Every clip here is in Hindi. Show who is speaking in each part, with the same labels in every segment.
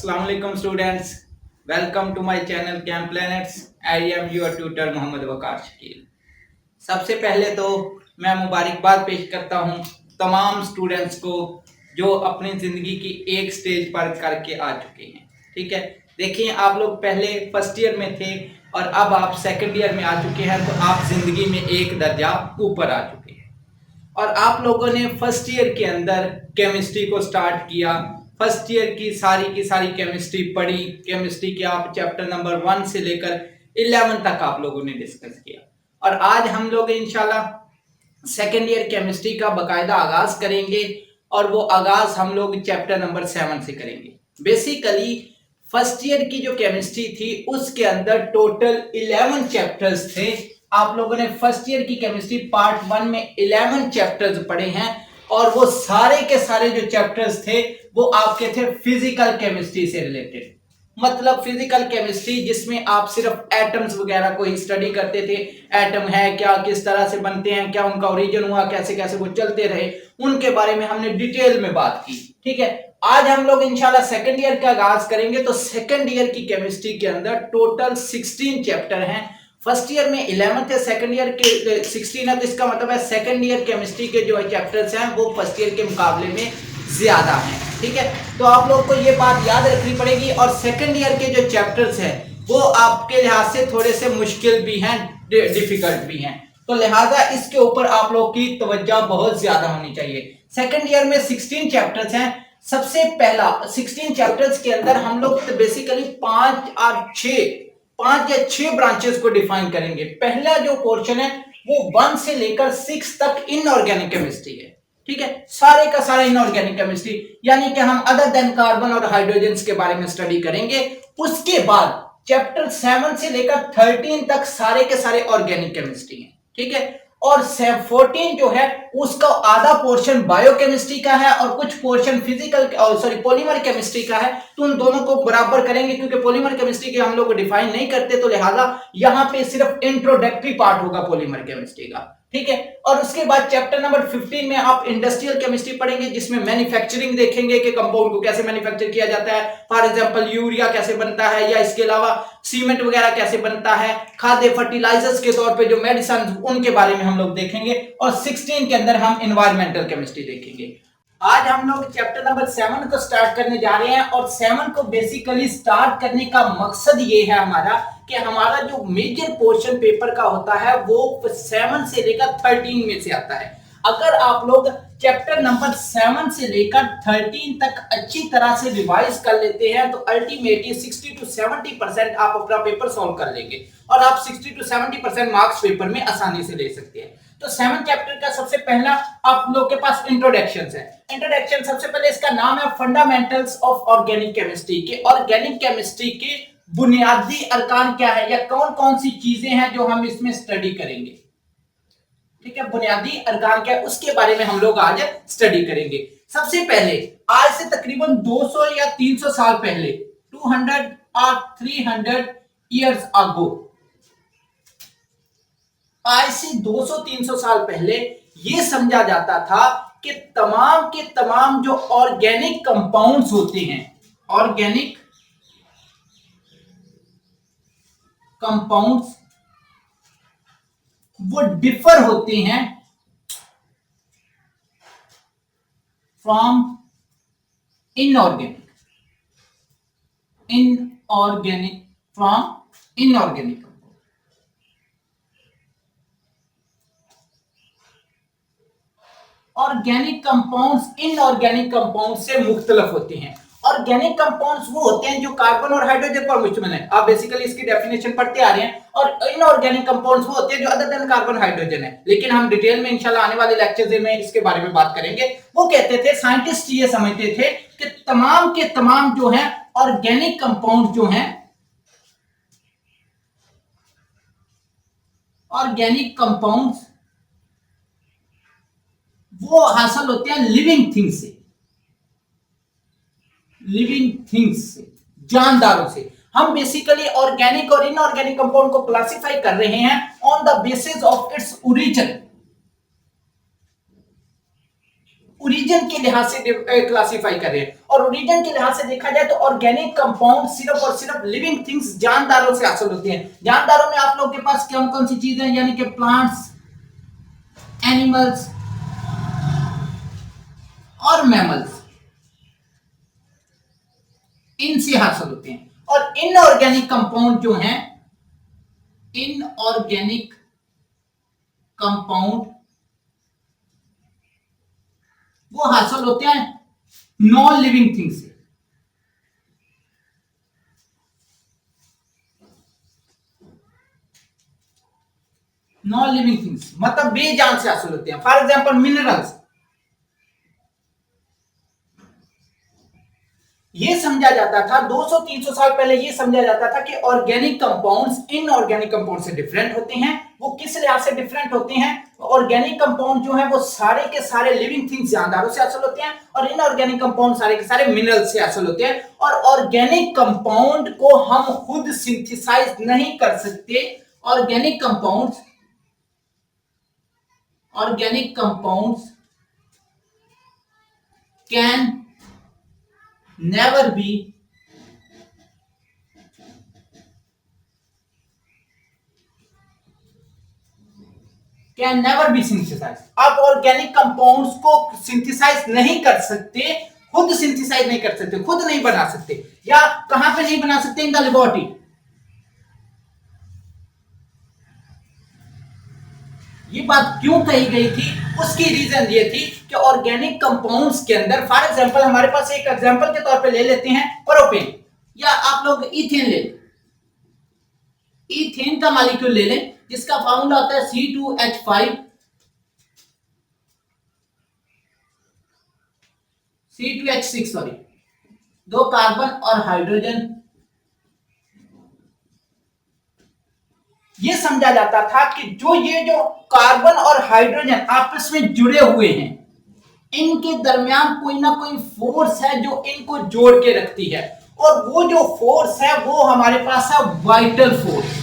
Speaker 1: Assalamu alaikum students. Welcome to my channel Camp Planets. I am your tutor Mohammad वकार शकील। सबसे पहले तो मैं मुबारकबाद पेश करता हूँ तमाम स्टूडेंट्स को जो अपनी ज़िंदगी की एक स्टेज पर करके आ चुके हैं। ठीक है, देखिए आप लोग पहले फर्स्ट ईयर में थे और अब आप सेकंड ईयर में आ चुके हैं, तो आप ज़िंदगी में एक दर्जा ऊपर आ चुके हैं। और आप लोगों ने फर्स्ट ईयर के अंदर केमिस्ट्री को स्टार्ट किया। फर्स्ट ईयर की सारी केमिस्ट्री पढ़ी। केमिस्ट्री के आप चैप्टर नंबर 1 से लेकर 11 तक आप लोगों ने डिस्कस किया। और आज हम लोग इंशाल्लाह सेकेंड ईयर केमिस्ट्री का बाकायदा आगाज करेंगे और वो आगाज हम लोग चैप्टर नंबर 7 से करेंगे। बेसिकली फर्स्ट ईयर की जो केमिस्ट्री थी उसके अंदर टोटल 11 चैप्टर्स थे। आप लोगों ने फर्स्ट ईयर की केमिस्ट्री पार्ट 1 में 11 चैप्टर्स पढ़े हैं और वो सारे के सारे जो चैप्टर्स थे वो आपके थे फिजिकल केमिस्ट्री से रिलेटेड। मतलब फिजिकल केमिस्ट्री जिसमें आप सिर्फ एटम्स वगैरह को ही स्टडी करते थे। एटम है क्या, किस तरह से बनते हैं, क्या उनका ओरिजिन हुआ, कैसे कैसे वो चलते रहे, उनके बारे में हमने डिटेल में बात की। ठीक है, आज हम लोग इंशाल्लाह सेकंड ईयर का आगाज करेंगे। तो सेकंड ईयर की केमिस्ट्री के अंदर टोटल 16 चैप्टर हैं। फर्स्ट ईयर में 11 थे, सेकंड ईयर के 16 है, तो इसका मतलब है सेकंड ईयर केमिस्ट्री के जो चैप्टर्स हैं वो फर्स्ट ईयर के मुकाबले में ज्यादा हैं। ठीक है, तो आप लोग को ये बात याद रखनी पड़ेगी। और सेकंड ईयर के जो चैप्टर्स हैं वो आपके लिहाज से थोड़े से मुश्किल भी हैं, डिफिकल्ट भी हैं, तो लिहाजा इसके ऊपर आप लोग की तवज्जो बहुत ज्यादा होनी चाहिए। सेकंड ईयर में 16 चैप्टर्स हैं। सबसे पहला 16 चैप्टर्स के अंदर हम लोग बेसिकली 5 या 6 ब्रांचेस को डिफाइन करेंगे। पहला जो पोर्शन है वो 1 से लेकर 6 तक इनऑर्गेनिक केमिस्ट्री है। ठीक है, सारे का सारा इनऑर्गेनिक केमिस्ट्री, यानी कि हम अदर देन कार्बन और हाइड्रोजन के बारे में स्टडी करेंगे। उसके बाद चैप्टर 7 से लेकर 13 तक सारे के सारे ऑर्गेनिक केमिस्ट्री है। ठीक है, और 14 जो है उसका आधा पोर्शन बायोकेमिस्ट्री का है और कुछ पोर्शन पॉलीमर केमिस्ट्री का है। तो उन दोनों को बराबर करेंगे, क्योंकि पॉलीमर केमिस्ट्री के हम लोग डिफाइन नहीं करते, तो लिहाजा यहां पे सिर्फ इंट्रोडक्टरी पार्ट होगा पॉलीमर केमिस्ट्री का। ठीक है, और उसके बाद चैप्टर नंबर 15 में आप इंडस्ट्रियल केमिस्ट्री पढ़ेंगे, जिसमें मैन्युफैक्चरिंग देखेंगे कि कंपाउंड को कैसे मैन्युफैक्चर किया जाता है। फॉर एग्जांपल यूरिया कैसे बनता है, या इसके अलावा सीमेंट वगैरह कैसे बनता है, खाद्य फर्टिलाइजर्स के तौर पे जो मेडिसिन उनके बारे में हम लोग देखेंगे। और 16 के अंदर हम एनवायरमेंटल केमिस्ट्री देखेंगे। आज हम लोग चैप्टर नंबर 7 को स्टार्ट करने जा रहे हैं। और 7 को बेसिकली स्टार्ट करने का मकसद ये है हमारा कि हमारा जो मेजर पोर्शन पेपर का होता है वो 7 से लेकर 13 में से आता है। अगर आप लोग चैप्टर नंबर 7 से लेकर 13 तक अच्छी तरह से रिवाइज कर लेते हैं तो अल्टीमेटली 60 to 70% आप अपना पेपर सॉल्व कर लेंगे और आप 60 to 70% मार्क्स पेपर में आसानी से ले सकते हैं। तो 7 चैप्टर का सबसे पहला आप लोग के पास इंट्रोडक्शन है। इंट्रोडक्शन सबसे पहले इसका नाम है फंडामेंटल्स ऑफ ऑर्गेनिक केमिस्ट्री के। ऑर्गेनिक केमिस्ट्री के बुनियादी अरकान क्या है या कौन कौन सी चीजें हैं जो हम इसमें स्टडी करेंगे। ठीक है, बुनियादी अरकान क्या है उसके बारे में हम लोग आज स्टडी करेंगे। सबसे पहले आज से तकरीबन 200 या 300 साल पहले 200 और 300 इयर्स अगो, आज से 200-300 साल पहले यह समझा जाता था कि तमाम के तमाम जो ऑर्गेनिक कंपाउंड्स होते हैं, ऑर्गेनिक कंपाउंड्स वो डिफर होते हैं from inorganic. Organic compounds inorganic compound से मुख्तलिफ होते हैं। ऑर्गेनिक कंपाउंड्स वो होते हैं जो कार्बन और हाइड्रोजन पर मुश्तमिल है, आप बेसिकली इसकी डेफिनेशन पढ़ते आ रहे हैं। और इनऑर्गेनिक कंपाउंड्स वो होते हैं जो अदर देन कार्बन हाइड्रोजन है, लेकिन हम डिटेल में इंशाल्लाह आने वाले लेक्चर्स में इसके बारे में बात करेंगे। वो कहते थे, साइंटिस्ट ये समझते थे कि तमाम के तमाम जो है ऑर्गेनिक कंपाउंड जो है, ऑर्गेनिक कंपाउंड्स वो हासिल होते हैं लिविंग थिंग्स से, जानदारों से। हम बेसिकली ऑर्गेनिक और इनऑर्गेनिक कंपाउंड को क्लासिफाई कर रहे हैं on the basis of its origin. Origin के लिहाज से क्लासिफाई कर रहे हैं। और ओरिजिन के लिहाज से देखा जाए तो ऑर्गेनिक कंपाउंड सिर्फ और सिर्फ लिविंग थिंग्स जानदारों से हासिल होते हैं। जानदारों में आप लोग के पास कौन कौन सी चीजें हैं, यानी कि प्लांट्स, एनिमल्स और मैमल्स, इनसे हासिल होते हैं। और इनऑर्गेनिक कंपाउंड जो हैं, इनऑर्गेनिक कंपाउंड वो हासिल होते हैं नॉन लिविंग थिंग से। नॉन लिविंग थिंग्स मतलब बेजान से हासिल होते हैं। फॉर एग्जांपल मिनरल्स, ये समझा जाता था 200-300 साल पहले, ये समझा जाता था कि ऑर्गेनिक कंपाउंड्स इनऑर्गेनिक कंपाउंड से डिफरेंट होते हैं। वो किस लिहाज से डिफरेंट होते हैं? ऑर्गेनिक कंपाउंड जो है वो सारे के सारे लिविंग थिंग्स जानदारों से हासिल होते हैं, और इनऑर्गेनिक कंपाउंड सारे के सारे मिनरल से हासिल होते हैं। और ऑर्गेनिक कंपाउंड को हम खुद सिंथेसाइज नहीं कर सकते। Organic compounds can never be synthesized। आप ऑर्गेनिक कंपाउंड्स को सिंथेसाइज नहीं कर सकते, खुद सिंथेसाइज नहीं कर सकते, खुद नहीं बना सकते। या कहां पे नहीं बना सकते? In the laboratory. ये बात क्यों कही गई थी? उसकी रीजन ये थी कि ऑर्गेनिक कंपाउंड्स के अंदर, फॉर एग्जांपल हमारे पास एक एग्जांपल के तौर पे ले लेते हैं प्रोपेन, या आप लोग इथेन ले लें। इथेन का मॉलिक्यूल ले लें जिसका फॉर्मूला होता है C2H5, C2H6 सॉरी, 2 कार्बन और हाइड्रोजन। ये समझा जाता था कि जो कार्बन और हाइड्रोजन आपस में जुड़े हुए हैं, इनके दरमियान कोई ना कोई फोर्स है जो इनको जोड़ के रखती है। और वो जो फोर्स है वो हमारे पास है वाइटल फोर्स।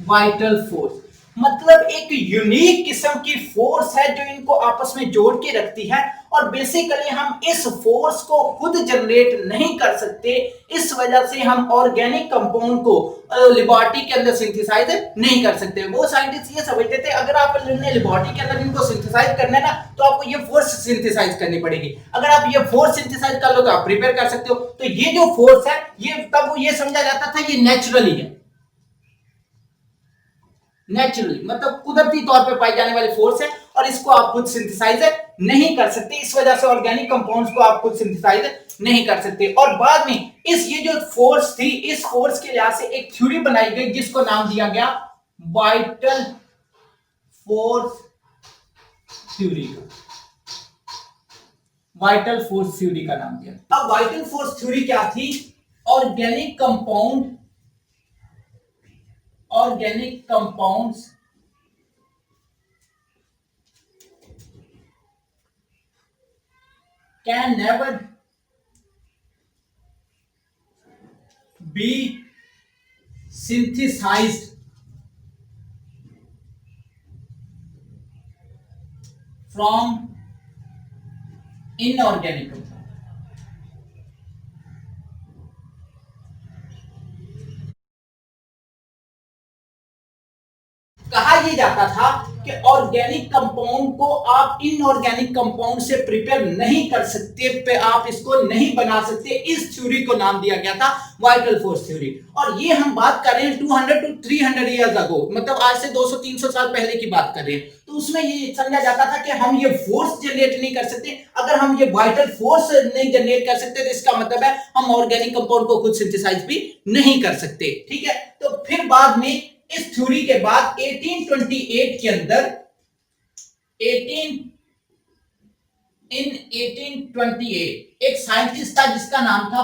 Speaker 1: वाइटल फोर्स मतलब एक यूनिक किस्म की फोर्स है जो इनको आपस में जोड़ के रखती है। और बेसिकली हम इस फोर्स को खुद जनरेट नहीं कर सकते, इस वजह से हम ऑर्गेनिक कंपाउंड को लेबोरेटरी के अंदर सिंथेसाइज नहीं कर सकते। वो साइंटिस्ट ये समझते थे अगर आप लेबोरेटरी के अंदर इनको सिंथेसाइज करना है ना, तो आपको ये फोर्स सिंथेसाइज करनी पड़ेगी। अगर आप ये फोर्स सिंथेसाइज कर लो तो आप प्रिपेयर कर सकते हो। तो ये जो फोर्स है ये तब ये समझा जाता था ये नेचुरली है। नेचुरली मतलब कुदरती तौर पे पाई जाने वाली फोर्स है, और इसको आप खुद सिंथेसाइज नहीं कर सकते। इस वजह से ऑर्गेनिक कंपाउंड्स को आप खुद सिंथेसाइज नहीं कर सकते। और बाद में ये जो फोर्स थी, इस फोर्स के लिहाज से एक थ्योरी बनाई गई जिसको नाम दिया गया vital force theory. Vital force theory का नाम दिया। अब वाइटल फोर्स थ्योरी क्या थी? Organic compounds can never be synthesized from inorganic compound। कहा यह जाता था कि ऑर्गेनिक कंपाउंड को आप इनऑर्गेनिक कंपाउंड से प्रिपेयर नहीं कर सकते, पे आप इसको नहीं बना सकते। इस थ्योरी को नाम दिया गया था वाइटल फोर्स थ्योरी। और ये हम बात कर रहे हैं 200 to 300 इयर्स अगो, मतलब आज से 200-300 साल पहले की बात कर रहे हैं। तो उसमें ये समझा जाता था कि हम ये फोर्स जनरेट नहीं कर सकते। अगर हम ये वाइटल फोर्स नहीं जनरेट कर सकते तो इसका मतलब है हम ऑर्गेनिक कंपाउंड को खुद सिंथेसाइज भी नहीं कर सकते। ठीक है, तो फिर बाद में इस थ्योरी के बाद 1828 के अंदर 1828 एक साइंटिस्ट था जिसका नाम था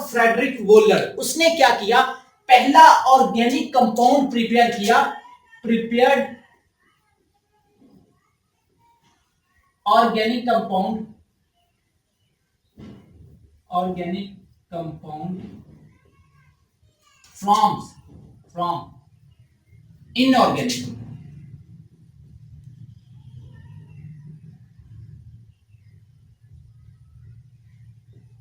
Speaker 1: फ्रेडरिक वोलर। उसने क्या किया? पहला ऑर्गेनिक कंपाउंड प्रिपेयर किया, prepared organic compound organic compound from inorganic.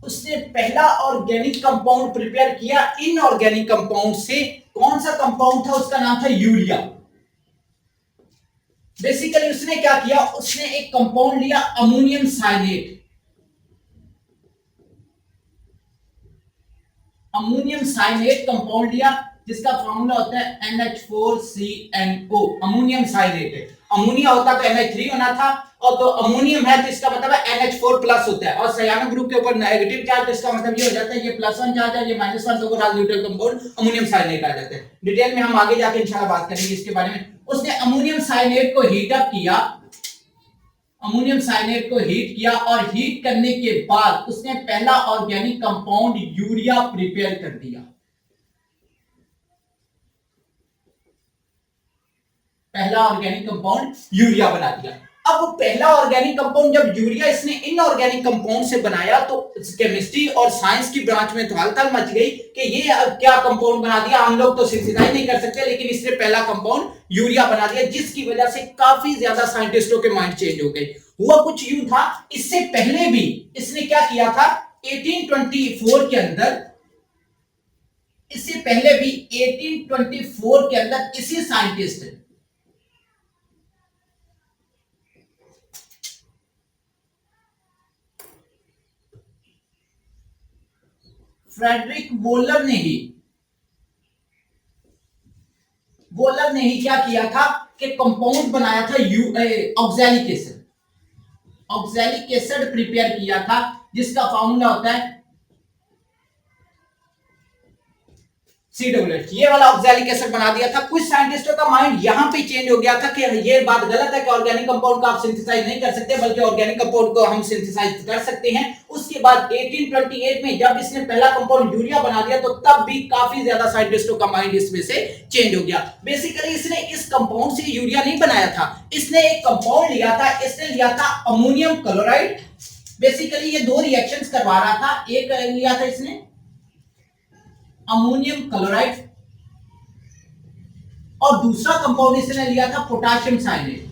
Speaker 1: उसने पहला ऑर्गेनिक कंपाउंड प्रिपेयर किया इनऑर्गेनिक कंपाउंड से। कौन सा कंपाउंड था? उसका नाम था यूरिया। बेसिकली उसने क्या किया, उसने एक कंपाउंड लिया ammonium cyanate. Ammonium cyanate compound लिया जिसका फॉर्मूला होता है NH4CNO। अमोनियम साइनेट है, अमोनिया होता तो NH3 होना था, और तो अमोनियम है तो इसका मतलब है NH4 प्लस होता है, और साइयानो ग्रुप के ऊपर नेगेटिव चार्ज, तो इसका मतलब ये हो जाता है ये +1 चार्ज है, ये -1, तो वो न्यूट्रल कंपाउंड अमोनियम साइनेट आ जाता है। डिटेल में हम आगे जाके इंशाल्लाह बात करेंगे इसके बारे में। उसने अमोनियम साइनेट को हीट अप किया, अमोनियम साइनेट को हीट किया, और हीट करने के बाद उसने पहला ऑर्गेनिक कंपाउंड यूरिया प्रिपेयर कर दिया। पहला ऑर्गेनिक कंपाउंड यूरिया बना दिया। अब वो पहला ऑर्गेनिक कंपाउंड जब यूरिया इसने इनऑर्गेनिक कंपाउंड से बनाया तो केमिस्ट्री और साइंस की ब्रांच में तो हलचल मच गई कि ये क्या कंपाउंड बना दिया, हम लोग तो सिंथेसाइज नहीं कर सकते, लेकिन इसने पहला कंपाउंड यूरिया बना दिया, जिसकी वजह से काफी ज्यादा साइंटिस्टों के माइंड चेंज हो गए। हुआ कुछ यूं था, इससे पहले भी इसने क्या किया था 1824 के अंदर, इससे पहले भी 1824 के अंदर इसी साइंटिस्ट फ्रेडरिक वोलर ने ही क्या किया था कि कंपाउंड बनाया था oxalic acid. Oxalic acid prepare किया था जिसका फॉर्मूला होता है COOH। ये वाला ऑक्सैलिक एसिड बना दिया था। कुछ साइंटिस्टों का माइंड यहां पे चेंज हो गया था कि ये बात गलत है कि ऑर्गेनिक कंपाउंड को आप सिंथेसाइज नहीं कर सकते, बल्कि ऑर्गेनिक कंपाउंड को हम सिंथेसाइज कर सकते हैं। उसके बाद 1828 में जब इसने पहला कंपाउंड यूरिया बना दिया तो तब भी काफी ज्यादा साइंटिस्टों का माइंड इसमें से चेंज हो गया। बेसिकली इसने इस कंपाउंड से यूरिया नहीं बनाया था, इसने एक कंपाउंड लिया था, इसने लिया था अमोनियम क्लोराइड। बेसिकली ये दो रिएक्शंस करवा रहा था, एक लिया था इसने अमोनियम क्लोराइड और दूसरा कंपाउंड इसने लिया था potassium cyanate.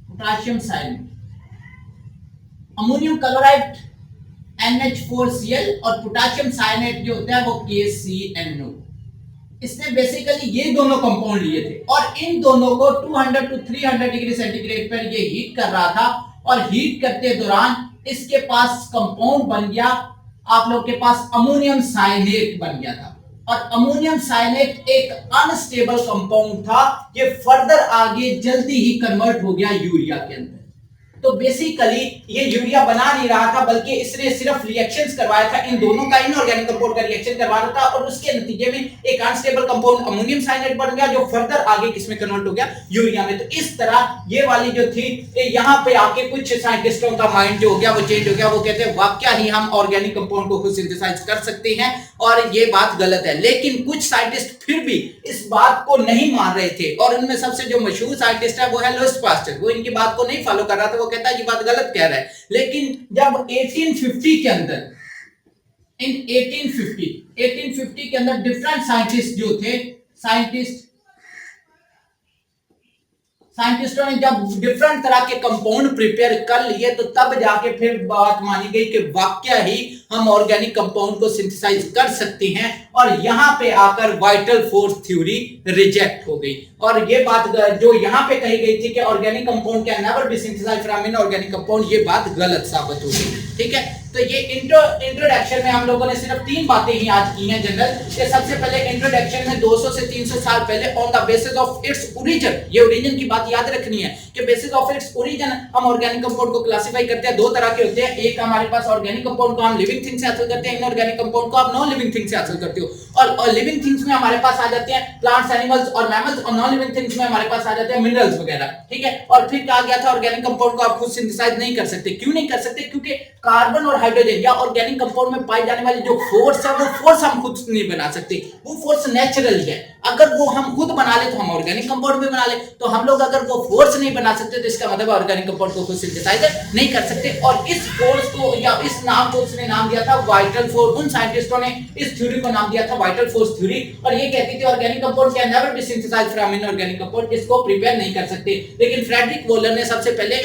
Speaker 1: Potassium cyanate, ammonium chloride NH4Cl और पोटेशियम साइनेट जो होता है वो KCNO। इसने बेसिकली ये दोनों कंपाउंड लिए थे और इन दोनों को 200 to 300 डिग्री सेंटीग्रेड पर ये हीट कर रहा था, और हीट करते दौरान इसके पास कंपाउंड बन गया, आप लोग के पास अमोनियम साइनेट बन गया था। और अमोनियम साइनेट एक अनस्टेबल कंपाउंड था, ये फर्दर आगे जल्दी ही कन्वर्ट हो गया यूरिया के अंदर। तो बेसिकली ये यूरिया बना नहीं रहा था, बल्कि इसने सिर्फ रिएक्शंस करवाया था, इन दोनों का इनऑर्गेनिक कंपाउंड का रिएक्शन करवा रहा था, और उसके नतीजे में एक अनस्टेबल कंपाउंड अमोनियम साइनेट बन गया, जो फर्दर आगे किसमें कन्वर्ट हो गया, यूरिया में। तो इस तरह ये वाली जो थी, यहाँ पे आके कुछ साइंटिस्टों का माइंड जो हो गया वो चेंज हो गया। वो कहते हैं वाकई ही हम ऑर्गेनिक कंपाउंड को खुद सिंथेसाइज कर सकते हैं, और ये बात गलत है। लेकिन कुछ साइंटिस्ट फिर भी इस बात को नहीं मान रहे थे, और उनमें सबसे जो मशहूर साइंटिस्ट है वो है लुईस पास्चर। वो इनकी बात को नहीं फॉलो कर रहा था, वो कहता है ये बात गलत कह रहा है। लेकिन जब 1850 के अंदर, इन 1850 के अंदर डिफरेंट साइंटिस्ट जो थे, साइंटिस्टों ने जब डिफरेंट तरह के कंपाउंड प्रिपेयर कर लिए, तो तब जाके फिर बात मानी गई कि वाकई ही हम ऑर्गेनिक कंपाउंड को सिंथेसाइज कर सकते हैं, और यहां पे आकर वाइटल फोर्स थ्योरी रिजेक्ट हो गई। और ये बात जो यहां पे कही गई थी कि organic compound can never be synthesized from inorganic compound, ये बात गलत साबित हो गई। ठीक है, तो ये इंट्रोडक्शन में हम लोगों ने सिर्फ 3 बातें ही आज की हैं जनरल। ये सबसे पहले इंट्रोडक्शन में 200 से 300 साल पहले on the basis of its origin, ये ओरिजिन की बात याद रखनी है कि बेसिस ऑफ इट्स ओरिजिन हम ऑर्गेनिक कंपाउंड को क्लासिफाई करते हैं। 2 तरह के होते हैं, एक हमारे पास ऑर्गेनिक कंपाउंड को हम लिविंग थिंग से हासिल करते हैं, इनऑर्गेनिक कंपाउंड को आप नॉन लिविंग थिंग से हासिल करते हो। और लिविंग थिंग्स में हमारे पास आ जाते हैं प्लांट्स, एनिमल्स और मैमल्स, और नॉन लिविंग थिंग्स में हमारे पास आ जाते हैं मिनरल्स वगैरह। ठीक है, और फिर कहा गया था ऑर्गेनिक कंपाउंड को आप खुद सिंथेसाइज नहीं कर सकते। क्यों नहीं कर सकते? क्योंकि कार्बन और हाइड्रोजन या ऑर्गेनिक कंपाउंड में पाए जाने वाले जो फोर्स है वो फोर्स हम खुद नहीं बना सकते, वो फोर्स नेचुरल है। अगर वो हम खुद बना ले तो हम ऑर्गेनिक कंपाउंड में बना ले, तो हम लोग अगर वो फोर्स नहीं बना सकते तो इसका मतलब ऑर्गेनिक कंपाउंड को खुद सिंथेसाइज नहीं कर सकते। और इस फोर्स को या इस नाम को उसने नाम दिया था वाइटल फोर्स। उन साइंटिस्टों ने इस थ्योरी को नाम दिया था वाइटल फोर्स थ्योरी, और ये कहती थी organic compound can never be synthesized from inorganic compound, इसको प्रिपेयर नहीं कर सकते। लेकिन फ्रेडरिक वोलर ने सबसे पहले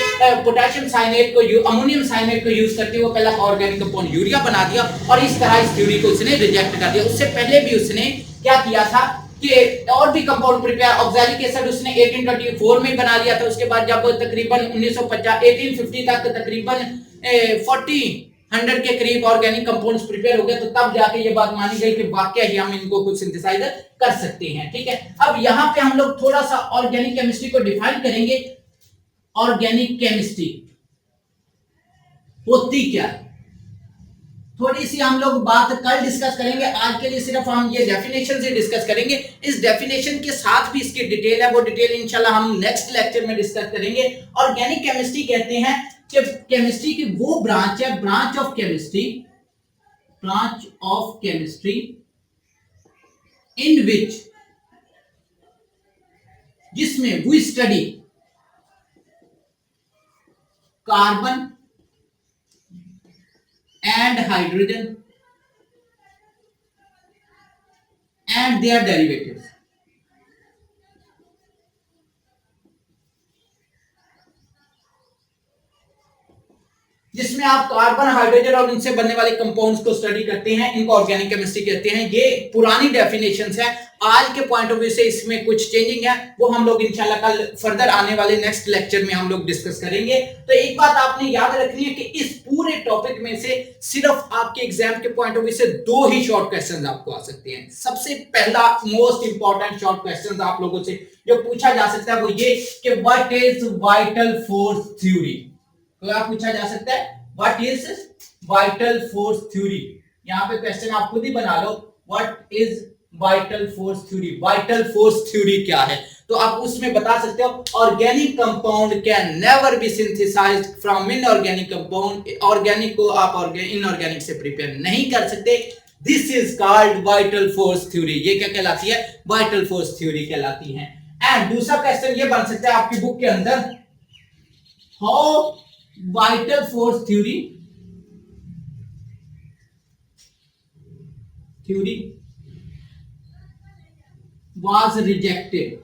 Speaker 1: पोटेशियम साइनेट को अमोनियम साइनेट को यूज करते हुए पहला ऑर्गेनिक कंपाउंड यूरिया बना दिया, और इस तरह इस थ्योरी को उसने रिजेक्ट कर दिया। उससे पहले भी उसने क्या किया था कि और भी कंपाउंड प्रिपेयर, ऑक्सैलिक एसिड उसने 1824 में बना लिया था। उसके बाद जब तकरीबन 1850 तक तकरीबन 100 के करीब ऑर्गेनिक कंपाउंड्स प्रिपेयर हो गए, तो तब जाके ये बात मानी गई कि वाकई ही हम इनको खुद सिंथेसाइज कर सकते हैं। ठीक है, अब यहाँ पे हम लोग थोड़ा सा ऑर्गेनिक केमिस्ट्री को डिफाइन करेंगे। ऑर्गेनिक केमिस्ट्री होती क्या है, थोड़ी सी हम लोग बात कल डिस्कस करेंगे। आज के लिए सिर्फ हम ये डेफिनेशन से डिस्कस करेंगे। इस डेफिनेशन के साथ भी इसकी डिटेल है, वो डिटेल इंशाल्लाह हम नेक्स्ट लेक्चर में डिस्कस करेंगे। ऑर्गेनिक केमिस्ट्री कहते हैं कि केमिस्ट्री की वो ब्रांच है, branch of chemistry in which, जिसमें we study carbon and hydrogen and their derivatives। जिसमें आप कार्बन, हाइड्रोजन और उनसे बनने वाले कंपाउंड्स को स्टडी करते हैं, इनको ऑर्गेनिक केमिस्ट्री कहते हैं। ये पुरानी डेफिनेशंस है, आज के पॉइंट ऑफ व्यू से इसमें कुछ चेंजिंग है, वो हम लोग इंशाल्लाह कल फर्दर आने वाले नेक्स्ट लेक्चर में हम लोग डिस्कस करेंगे। तो एक बात आपने याद रखनी है कि इस पूरे टॉपिक में से सिर्फ आपके एग्जाम के पॉइंट ऑफ व्यू से 2 ही शॉर्ट क्वेश्चंस आपको आ सकते हैं। सबसे पहला मोस्ट इंपॉर्टेंट शॉर्ट क्वेश्चन आप लोगों से जो पूछा जा सकता है वो ये कि what is vital force theory. क्या पूछा जा सकता है, what is vital force theory. यहां पे क्वेश्चन आप खुद ही बना लो, what is vital force theory. Vital force theory क्या है, तो आप उसमें बता सकते हो organic compound can never be synthesized from inorganic compound. Organic को आप इनऑर्गेनिक से प्रिपेयर नहीं कर सकते। This is called vital force theory. ये क्या कहलाती है, वाइटल फोर्स थ्योरी कहलाती है। एंड दूसरा क्वेश्चन ये बन सकता है आपकी बुक के अंदर, how vital force theory was rejected।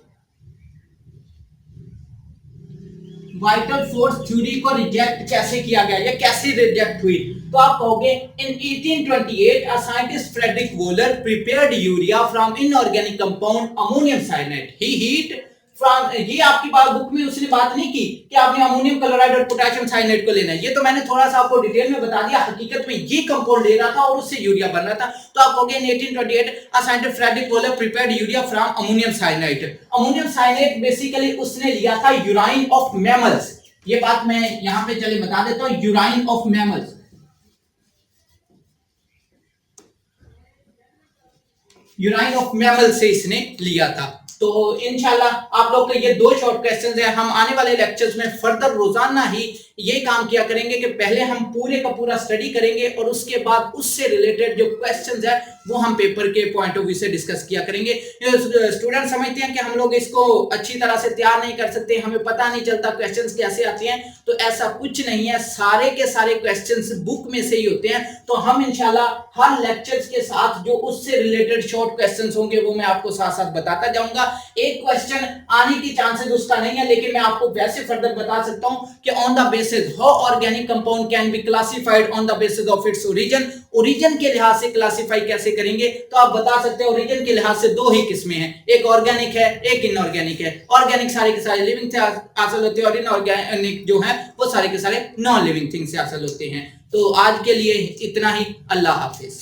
Speaker 1: Vital force theory को रिजेक्ट कैसे किया गया, या कैसे रिजेक्ट हुई, तो आप कहोगे इन 1828 a scientist Frederick Wöhler prepared urea from inorganic compound ammonium cyanide। he heat from, ये आपकी बात बुक में उसने बात नहीं की कि आपने अमोनियम क्लोराइड और पोटेशियम साइनेट को लेना है। ये तो मैंने थोड़ा सा आपको डिटेल में बता दिया, हकीकत में ये कंपाउंड ले रहा था और उससे यूरिया बन रहा था। तो आप कहोगे इन 1828 a scientist Frederick Wöhler prepared urea from ammonium cyanide। Ammonium cyanate basically उसने लिया था यूराइन ऑफ मैमल्स। ये बात मैं यहां पे चले बता देता हूं, urine of mammals, urine of mammal से इसने लिया था। तो इंशाल्लाह आप लोग के ये 2 शॉर्ट क्वेश्चंस हैं। हम आने वाले लेक्चर्स में फर्दर रोजाना ही ये काम किया करेंगे कि पहले हम पूरे का पूरा स्टडी करेंगे और उसके बाद उससे रिलेटेड जो क्वेश्चंस है वो हम पेपर के पॉइंट ऑफ व्यू से डिस्कस किया करेंगे। स्टूडेंट समझते हैं कि हम लोग इसको अच्छी तरह से तैयार नहीं कर सकते, हमें पता नहीं चलता क्वेश्चंस कैसे आते हैं, तो ऐसा कुछ नहीं है, सारे के सारे क्वेश्चंस बुक में से ही होते हैं। तो हम इंशाल्लाह हर लेक्चर्स के साथ जो उससे रिलेटेड शॉर्ट क्वेश्चंस होंगे वो मैं आपको साथ साथ बताता जाऊंगा। एक क्वेश्चन आने की चांसेस उसका नहीं है, लेकिन मैं आपको वैसे फर्दर बता सकता हूं कि on the basis how organic compound can be classified on the basis of its origin. Origin के लिहाज से क्लासिफाई कैसे करेंगे, तो आप बता सकते हैं ओरिजिन के लिहाज से 2 ही किस्में हैं, एक ऑर्गेनिक है, एक इनऑर्गेनिक है। ऑर्गेनिक सारे के सारे लिविंग से हासिल होते हैं और इनऑर्गेनिक जो है वो सारे के सारे नॉन लिविंग थिंग से हासिल होते हैं। तो आज के लिए इतना ही, अल्लाह हाफिज।